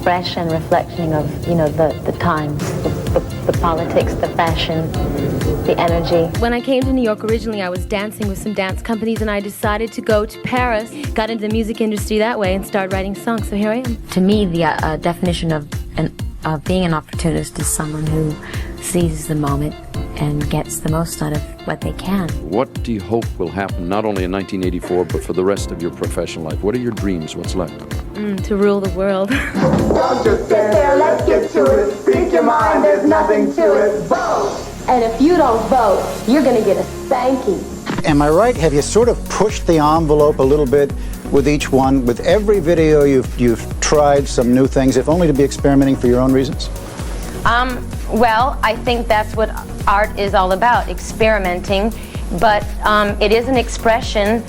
expression, reflection of, you know, the times, the politics, the fashion, the energy. When I came to New York originally, I was dancing with some dance companies, and I decided to go to Paris, got into the music industry that way, and started writing songs, so here I am. To me, the definition of being an opportunist is someone who seizes the moment and gets the most out of what they can. What do you hope will happen, not only in 1984, but for the rest of your professional life? What are your dreams? What's left? To rule the world. Don't just sit there, let's get to it. Speak your mind, there's nothing to it. Vote! And if you don't vote, you're gonna get a spanking. Am I right? Have you sort of pushed the envelope a little bit with each one? With every video you've tried some new things, if only to be experimenting for your own reasons? Well, I think that's what art is all about, experimenting. But it is an expression.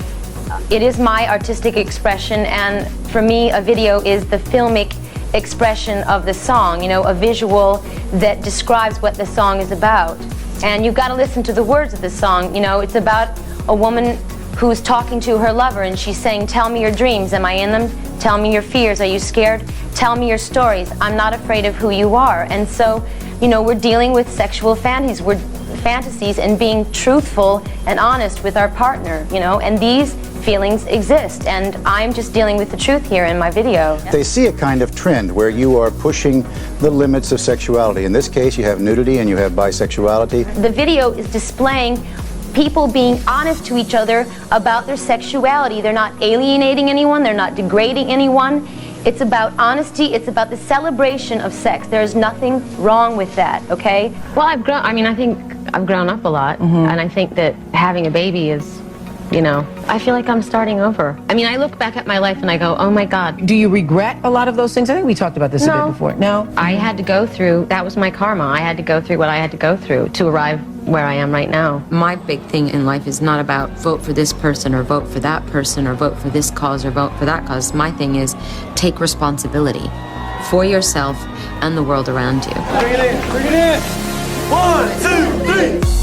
It is my artistic expression, and for me, a video is the filmic expression of the song, you know, a visual that describes what the song is about. And you've got to listen to the words of the song. You know, it's about a woman who's talking to her lover, and she's saying, tell me your dreams, am I in them? Tell me your fears, are you scared? Tell me your stories, I'm not afraid of who you are. And so, you know, we're dealing with sexual fantasies and being truthful and honest with our partner, you know, and these feelings exist, and I'm just dealing with the truth here in my video. They see a kind of trend where you are pushing the limits of sexuality. In this case, you have nudity and you have bisexuality. The video is displaying people being honest to each other about their sexuality. They're not alienating anyone, they're not degrading anyone. It's about honesty, it's about the celebration of sex. There's nothing wrong with that, okay? Well, I think I've grown up a lot, and I think that having a baby is, you know, I feel like I'm starting over. I mean, I look back at my life and I go, oh my God. Do you regret a lot of those things? I think we talked about this a bit before. No? I had to go through, that was my karma. I had to go through what I had to go through to arrive where I am right now. My big thing in life is not about vote for this person or vote for that person or vote for this cause or vote for that cause. My thing is take responsibility for yourself and the world around you. Bring it in, bring it in. 1, 2, 3.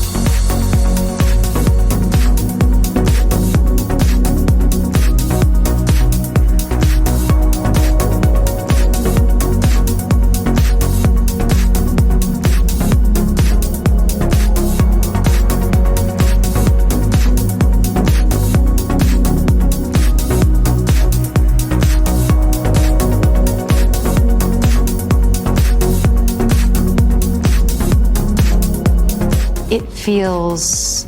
It feels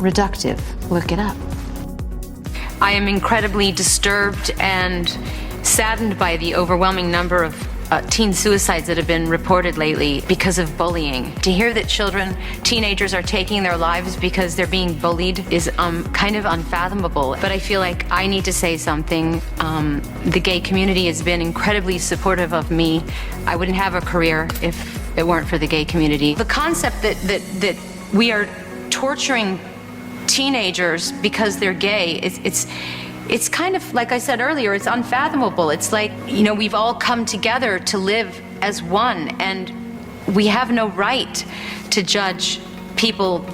reductive. Look it up. I am incredibly disturbed and saddened by the overwhelming number of teen suicides that have been reported lately because of bullying. To hear that teenagers are taking their lives because they're being bullied is kind of unfathomable. But I feel like I need to say something. The gay community has been incredibly supportive of me. I wouldn't have a career if it weren't for the gay community. The concept that we are torturing teenagers because they're gay, it's kind of, like I said earlier, it's unfathomable. It's like, you know, we've all come together to live as one, and we have no right to judge people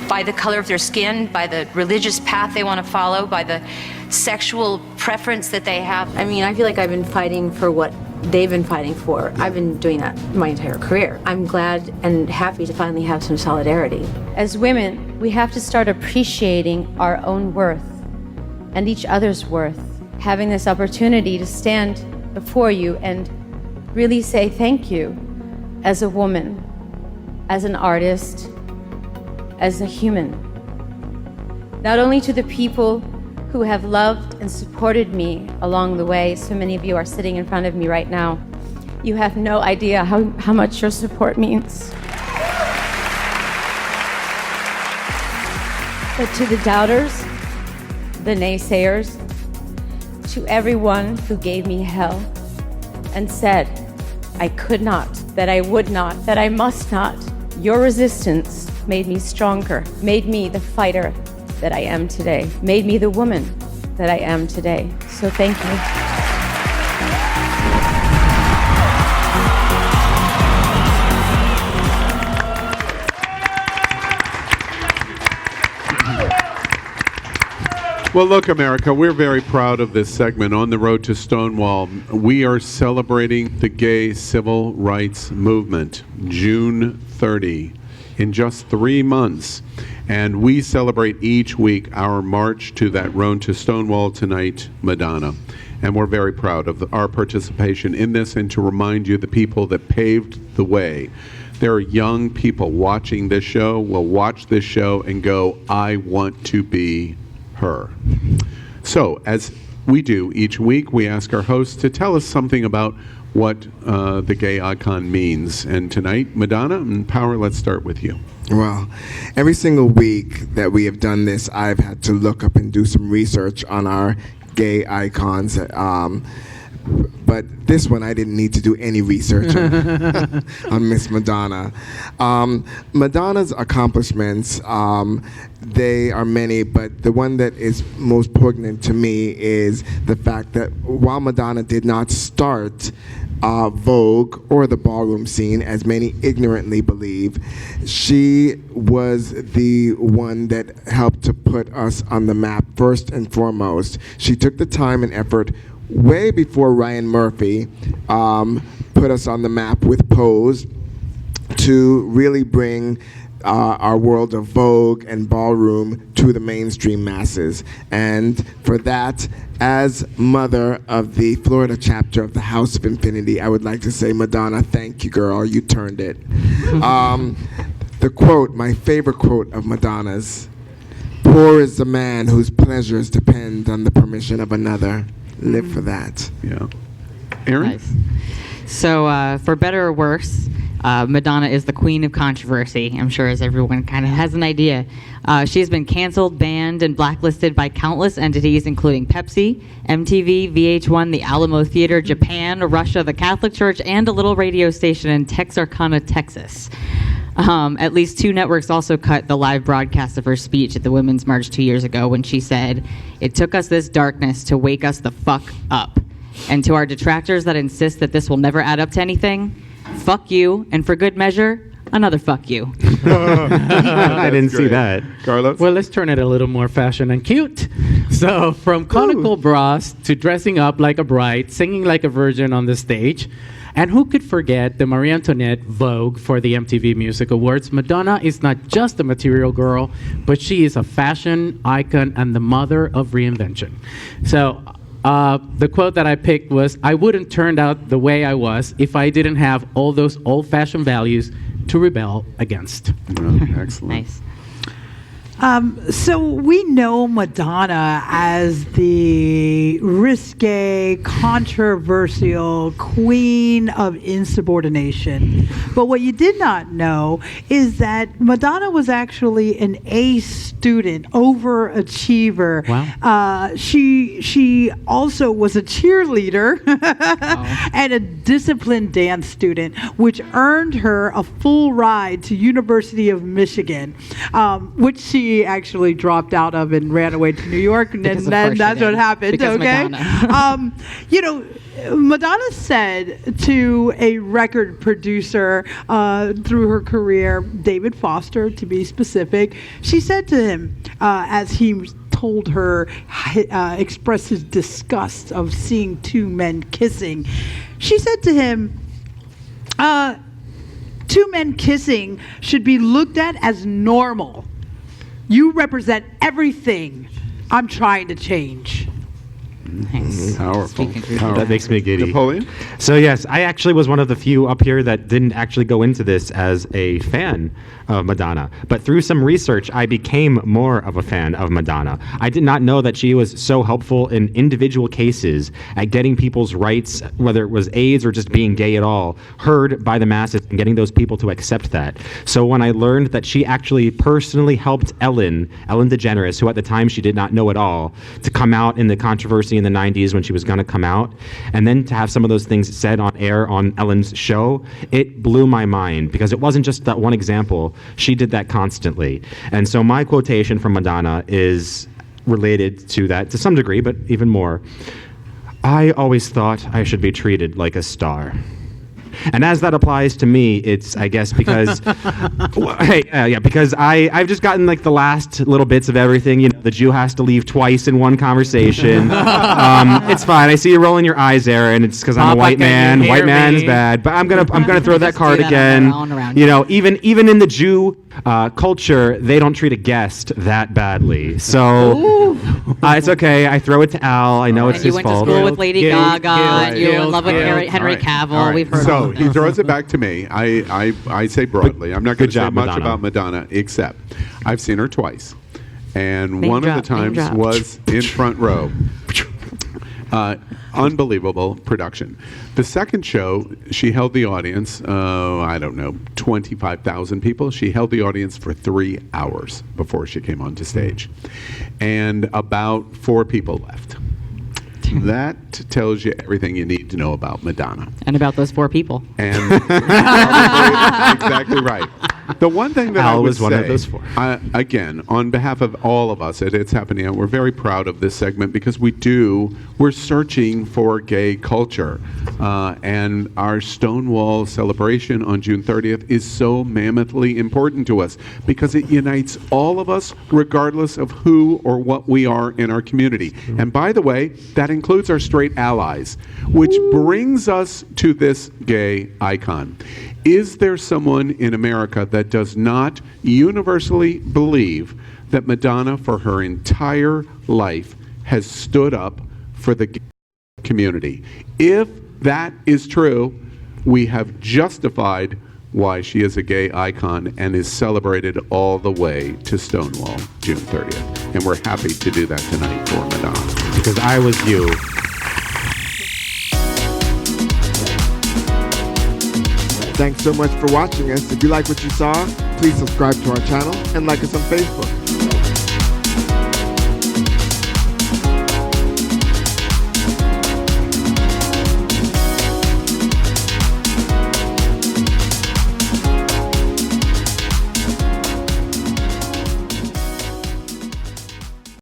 by the color of their skin, by the religious path they want to follow, by the sexual preference that they have. I mean, I feel like I've been fighting for what they've been fighting for. I've been doing that my entire career. I'm glad and happy to finally have some solidarity. As women, we have to start appreciating our own worth and each other's worth. Having this opportunity to stand before you and really say thank you as a woman, as an artist, as a human. Not only to the people who have loved and supported me along the way. So many of you are sitting in front of me right now. You have no idea how much your support means. But to the doubters, the naysayers, to everyone who gave me hell and said I could not, that I would not, that I must not, your resistance made me stronger, made me the fighter that I am today, made me the woman that I am today. So thank you. Well, look, America, we're very proud of this segment, On the Road to Stonewall. We are celebrating the gay civil rights movement, June 30, in just 3 months. And we celebrate each week our march to that road to Stonewall tonight, Madonna. And we're very proud of our participation in this, and to remind you, the people that paved the way. There are young people watching this show, will watch this show and go, I want to be her. So, as we do each week, we ask our hosts to tell us something about what the gay icon means. And tonight, Madonna and Power, let's start with you. Well, every single week that we have done this, I've had to look up and do some research on our gay icons. But this one, I didn't need to do any research on Miss Madonna. Madonna's accomplishments, they are many, but the one that is most poignant to me is the fact that while Madonna did not start Vogue or the ballroom scene, as many ignorantly believe, she was the one that helped to put us on the map first and foremost. She took the time and effort way before Ryan Murphy put us on the map with Pose to really bring our world of Vogue and ballroom to the mainstream masses. And for that, as mother of the Florida chapter of the House of Infiniti, I would like to say, Madonna, thank you, girl. You turned it. The quote, my favorite quote of Madonna's, poor is the man whose pleasures depend on the permission of another. Live for that. Yeah. Aaron? Nice. So, for better or worse, Madonna is the queen of controversy, I'm sure, as everyone kind of has an idea. She's been canceled, banned, and blacklisted by countless entities, including Pepsi, MTV, VH1, the Alamo Theater, Japan, Russia, the Catholic Church, and a little radio station in Texarkana, Texas. At least 2 networks also cut the live broadcast of her speech at the Women's March 2 years ago when she said, "It took us this darkness to wake us the fuck up." And to our detractors that insist that this will never add up to anything, fuck you, and for good measure, another fuck you. I didn't see that. Carlos? Well, let's turn it a little more fashion and cute. So, from conical bras to dressing up like a bride, singing like a virgin on the stage, and who could forget the Marie Antoinette Vogue for the MTV Music Awards? Madonna is not just a material girl, but she is a fashion icon and the mother of reinvention. So, the quote that I picked was, I wouldn't turn out the way I was if I didn't have all those old-fashioned values to rebel against. Excellent. Nice. So we know Madonna as the risque, controversial queen of insubordination. But what you did not know is that Madonna was actually an A student, overachiever. Wow. She also was a cheerleader and a disciplined dance student, which earned her a full ride to University of Michigan, which she actually dropped out of and ran away to New York, and then that's what happened. Because okay, Madonna said to a record producer through her career, David Foster to be specific, she said to him as he told her, express his disgust of seeing 2 men kissing, she said to him, 2 men kissing should be looked at as normal. You represent everything I'm trying to change. Nice. Powerful. That makes me giddy. Napoleon? So yes, I actually was one of the few up here that didn't actually go into this as a fan of Madonna. But through some research, I became more of a fan of Madonna. I did not know that she was so helpful in individual cases at getting people's rights, whether it was AIDS or just being gay at all, heard by the masses and getting those people to accept that. So when I learned that she actually personally helped Ellen DeGeneres, who at the time she did not know at all, to come out in the controversy in the 90s when she was going to come out, and then to have some of those things said on air on Ellen's show, it blew my mind, because it wasn't just that one example. She did that constantly. And so my quotation from Madonna is related to that to some degree, but even more. I always thought I should be treated like a star. And as that applies to me, it's, I guess, because, because I've just gotten like the last little bits of everything. You know, the Jew has to leave twice in one conversation. It's fine. I see you rolling your eyes, Aaron. It's because I'm a white man. White man's bad. But I'm gonna throw that card again. You know, even in the Jew culture, they don't treat a guest that badly. So it's okay. I throw it to Al. I know it's his fault. You went to school with Lady Gaga. You're in love with Henry Cavill. We've heard. So he throws it back to me. I say broadly. I'm not going to say much about Madonna, except I've seen her twice, and one of the times was in front row. Unbelievable production. The second show, she held the audience, I don't know, 25,000 people. She held the audience for 3 hours before she came onto stage. And about 4 people left. That tells you everything you need to know about Madonna. And about those 4 people. And exactly right. The one thing that I would was one say, of those 4. Again, on behalf of all of us at It's Happening Out, we're very proud of this segment because we're searching for gay culture. And our Stonewall celebration on June 30th is so mammothly important to us because it unites all of us regardless of who or what we are in our community. And by the way, that includes our straight allies, which brings us to this gay icon. Is there someone in America that does not universally believe that Madonna, for her entire life, has stood up for the gay community? If that is true, we have justified why she is a gay icon and is celebrated all the way to Stonewall, June 30th. And we're happy to do that tonight for Madonna. Because I was you. Thanks so much for watching us. If you like what you saw, please subscribe to our channel and like us on Facebook.